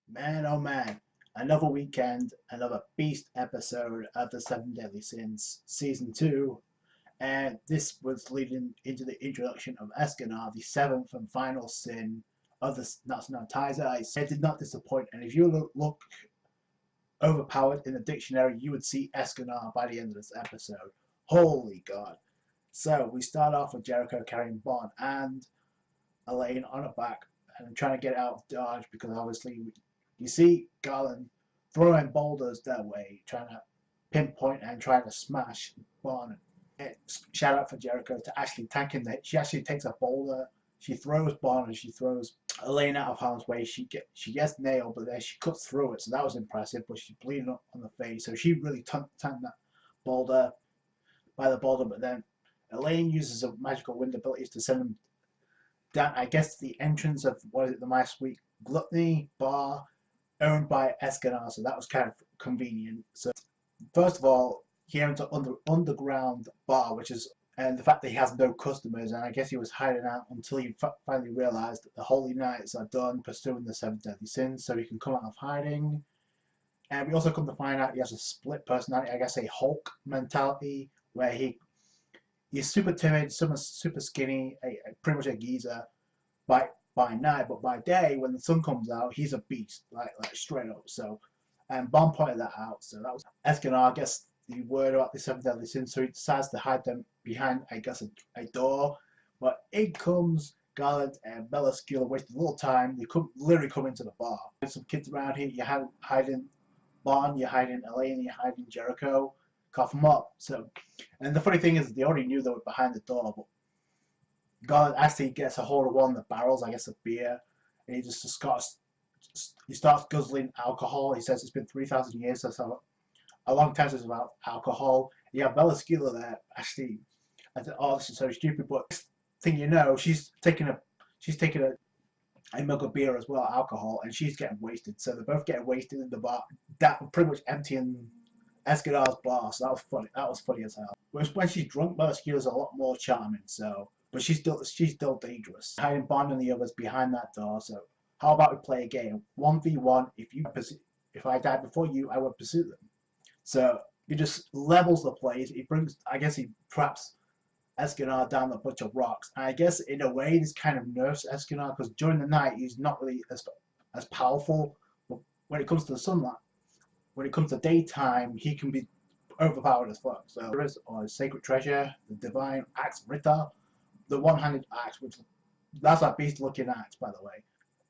Man, oh man, another weekend, another beast episode of the Seven Deadly Sins Season 2, and this was leading into the introduction of Escanor, the seventh and final sin of the Taizai. It did not disappoint, and if you look overpowered in the dictionary, you would see Escanor by the end of this episode. Holy God. So, we start off with Jericho carrying Bon and Elaine on her back and trying to get out of dodge because obviously you see Garland throwing boulders their way, trying to pinpoint and trying to smash Bon. Shout out for Jericho to actually tanking that. She actually takes a boulder, she throws Bon and she throws Elaine out of harm's way. She gets nailed, but then she cuts through it, so that was impressive. But she's bleeding on the face, so she really tanked that boulder by the boulder. But then Elaine uses a magical wind abilities to send him down. I guess the entrance of what is it, the My Sweet Gluttony bar owned by Escanor, so that was kind of convenient. So first of all, he owns an underground bar, which is, and the fact that he has no customers, and I guess he was hiding out until he finally realized that the Holy Knights are done pursuing the Seven Deadly Sins, so he can come out of hiding. And we also come to find out he has a split personality, I guess a Hulk mentality, where he's super timid, super skinny, pretty much a geezer by night, but by day, when the sun comes out, he's a beast, like straight up. So, and Bond pointed that out. So that was Escanor gets the word about the Seven Deadly Sins, so he decides to hide them behind, I guess, a door. But in comes Garland and Bella Skiller, wasted a little time. They literally come into the bar. There's some kids around here. You're hiding Bond, you're hiding Elaine, you're hiding Jericho. Cough them up. So, and the funny thing is, they already knew they were behind the door, but God actually gets a hold of one of the barrels, I guess, of beer, and he starts guzzling alcohol. He says it's been 3,000 years, so a long time since about alcohol. Yeah, Bella Skiller there actually. I thought, oh, this is so stupid, but thing you know, she's taking a mug of beer as well, alcohol, and she's getting wasted. So they're both getting wasted in the bar. That pretty much emptying Escanor's bar. So that was funny. That was funny as hell. Whereas when she's drunk, Bella Skiller's a lot more charming. So. But she's still dangerous. Hiding Bond and the others behind that door. So how about we play a game? 1v1. If I died before you, I would pursue them. So he just levels the place. He brings, I guess, he traps Escanor down a bunch of rocks. And I guess in a way this kind of nerfs Escanor because during the night he's not really as powerful. But when it comes to the sunlight, when it comes to daytime, he can be overpowered as fuck. So there is Sacred Treasure, the Divine Axe Ritter, the one-handed axe, which that's a beast-looking axe, by the way.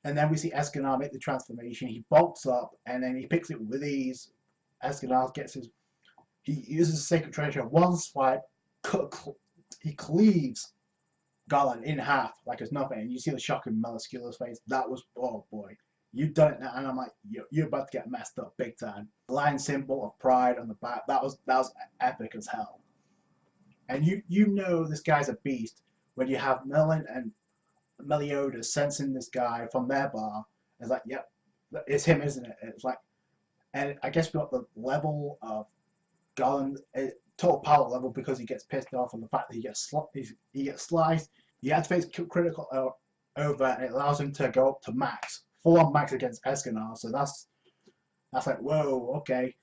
And then we see Escanor make the transformation. He bulks up, and then he picks it with ease. Escanor he uses Sacred Treasure. One swipe, he cleaves Garland in half like it's nothing. And you see the shock in Melascula's face. That was, oh boy, you've done it now. And I'm like, you're about to get messed up big time. Lion symbol of pride on the back. That was epic as hell. And you know this guy's a beast when you have Merlin and Meliodas sensing this guy from their bar. It's like, yep, it's him, isn't it? It's like, and I guess we got the level of Garland, total power level, because he gets pissed off on the fact that he gets sliced. He activates critical over, and it allows him to go up to max, full on max against Escanor. So that's like, whoa, okay.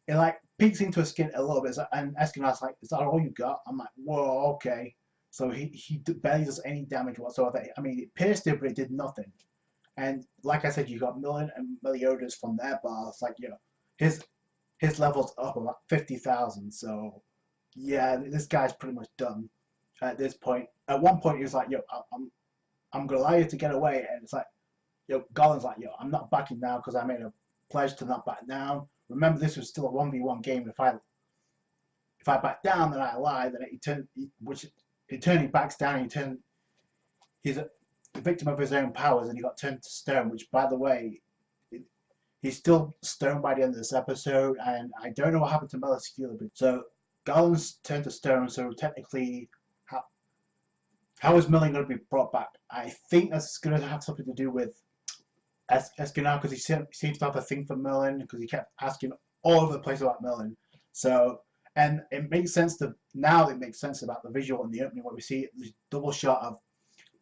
It like peeks into his skin a little bit, and Escanor's like, is that all you got? I'm like, whoa, okay. So he barely does any damage whatsoever. I mean, it pierced him, but it did nothing. And like I said, you got Merlin and Meliodas from their bar. It's like, you know, his level's up about 50,000. So yeah, this guy's pretty much done at this point. At one point, he was like, yo, I'm gonna allow you to get away, and it's like, yo, Garland's like, yo, I'm not backing down because I made a pledge to not back down. Remember, this was still a 1v1 game. If I back down, then I lie. Then he backs down. He's a victim of his own powers, and he got turned to stone. Which, by the way, he's still stoned by the end of this episode, and I don't know what happened to Melascula. So Garland's turned to stone. So technically, how is Merlin going to be brought back? I think that's going to have something to do with Escanor, because he seems to have a thing for Merlin, because he kept asking all over the place about Merlin. So, and it makes sense about the visual in the opening where we see this double shot of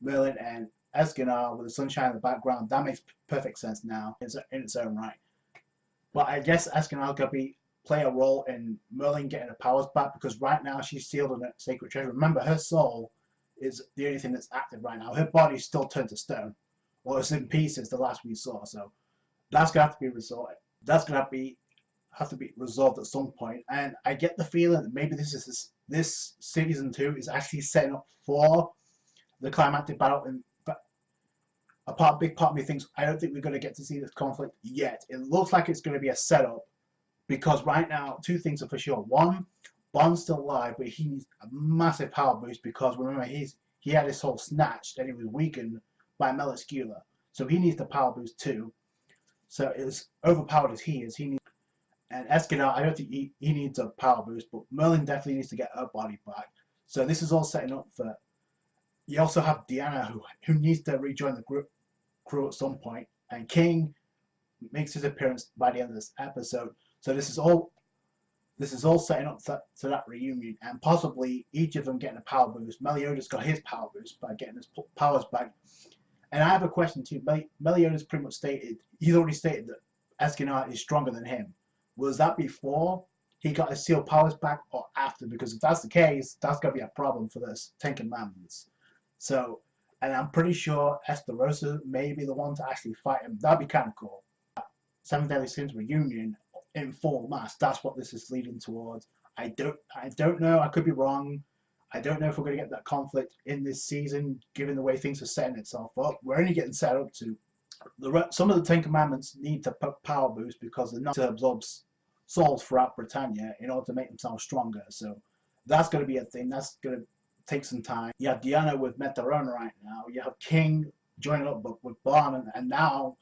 Merlin and Escanor with the sunshine in the background. That makes perfect sense now in its own right. But I guess Escanor could play a role in Merlin getting her powers back, because right now she's sealed in a sacred treasure. Remember, her soul is the only thing that's active right now. Her body's still turned to stone, or it's in pieces. The last we saw, so that's gonna have to be resolved. That's gonna have to be resolved at some point. And I get the feeling that maybe this season 2 is actually setting up for the climactic battle. And big part of me thinks I don't think we're going to get to see this conflict yet. It looks like it's going to be a setup, because right now two things are for sure. One, Bond's still alive, but he needs a massive power boost, because remember he had his soul snatched and he was weakened by Meliscula, so he needs the power boost too. So as overpowered as he is, and Escanor, I don't think he needs a power boost, but Merlin definitely needs to get her body back. So this is all setting up for. You also have Deanna, who needs to rejoin the crew at some point, and King makes his appearance by the end of this episode. So this is all setting up to that reunion, and possibly each of them getting a power boost. Meliodas got his power boost by getting his powers back. And I have a question too. Meliodas pretty much he's already stated that Escanor is stronger than him. Was that before he got his sealed powers back, or after? Because if that's the case, that's going to be a problem for this Ten Commandments. So, and I'm pretty sure Esterosa may be the one to actually fight him. That'd be kind of cool. Seven Deadly Sins reunion in full mass. That's what this is leading towards. I don't know. I could be wrong. I don't know if we're going to get that conflict in this season, given the way things are setting itself up. We're only getting set up to some of the Ten Commandments need to power boost, because they're not to absorb souls throughout Britannia in order to make themselves stronger. So that's going to be a thing. That's going to take some time. You have Diana with Metarona right now. You have King joining up with Bond, and now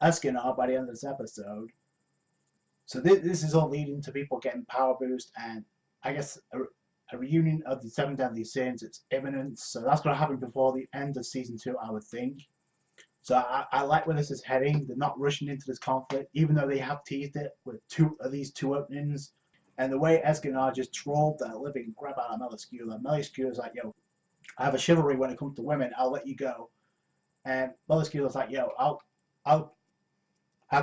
Escanor by the end of this episode. So this is all leading to people getting power boost, and I guess a reunion of the Seven Deadly Sins. It's imminent, so that's going to happen before the end of season 2, I would think. So I like where this is heading. They're not rushing into this conflict, even though they have teased it with at least two openings. And the way Escanor just trolled the living crap out of Meliscula. Meliscula's like, yo, I have a chivalry when it comes to women. I'll let you go. And Meliscula's like, yo, I'll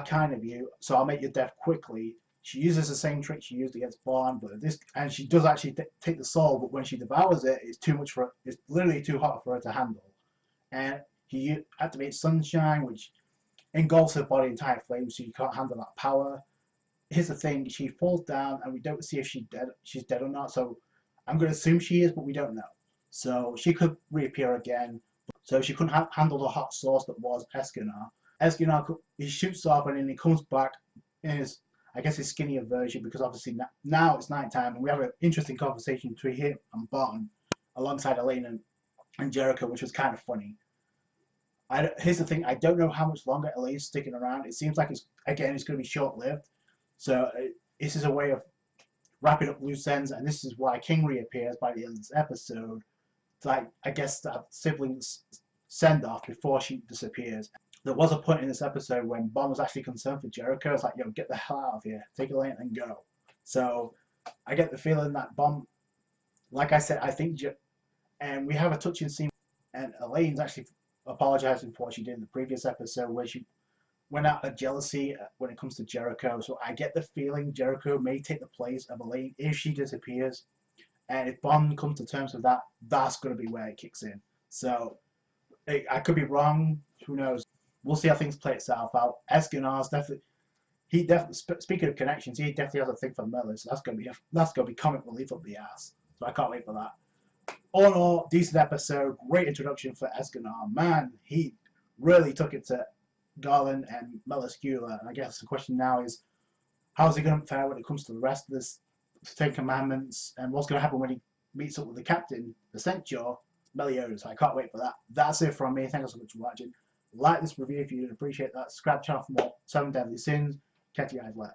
kind of you, so I'll make your death quickly. She uses the same trick she used against Bond, but and she does actually take the soul, but when she devours it, it's too much for her. It's literally too hot for her to handle. And he activates Sunshine, which engulfs her body in entire flames, so you can't handle that power. Here's the thing: she falls down, and we don't see if she's dead or not. So I'm going to assume she is, but we don't know. So she could reappear again. So she couldn't handle the hot sauce that was Escanor. Escanor, he shoots off, and then he comes back in his skinnier version, because obviously now it's nighttime, and we have an interesting conversation between him and Bond alongside Elaine and Jericho, which was kind of funny. Here's the thing: I don't know how much longer Elaine's sticking around. It seems like it's going to be short-lived. So this is a way of wrapping up loose ends, and this is why King reappears by the end of this episode. Like, I guess that siblings send off before she disappears. There was a point in this episode when Bond was actually concerned for Jericho. It's like, yo, get the hell out of here, take Elaine and go. So I get the feeling that Bond, like I said, I think, and we have a touching scene, and Elaine's actually apologizing for what she did in the previous episode, where she went out of jealousy when it comes to Jericho. So I get the feeling Jericho may take the place of Elaine if she disappears. And if Bond comes to terms with that, that's going to be where it kicks in. So I could be wrong. Who knows? We'll see how things play itself out. Escanor's definitely, speaking of connections, he definitely has a thing for Merlin. So that's going to be comic relief up the ass. So I can't wait for that. All in all, decent episode. Great introduction for Escanor. Man, he really took it to Garland and Meliscula. And I guess the question now is, how's he going to fare when it comes to the rest of this Ten Commandments, and what's going to happen when he meets up with the captain, the Centaur, Meliodas. I can't wait for that. That's it from me. Thank you so much for watching. Like this review if you did appreciate that. Subscribe to the channel for more 7 Deadly Sins. Catch you guys later.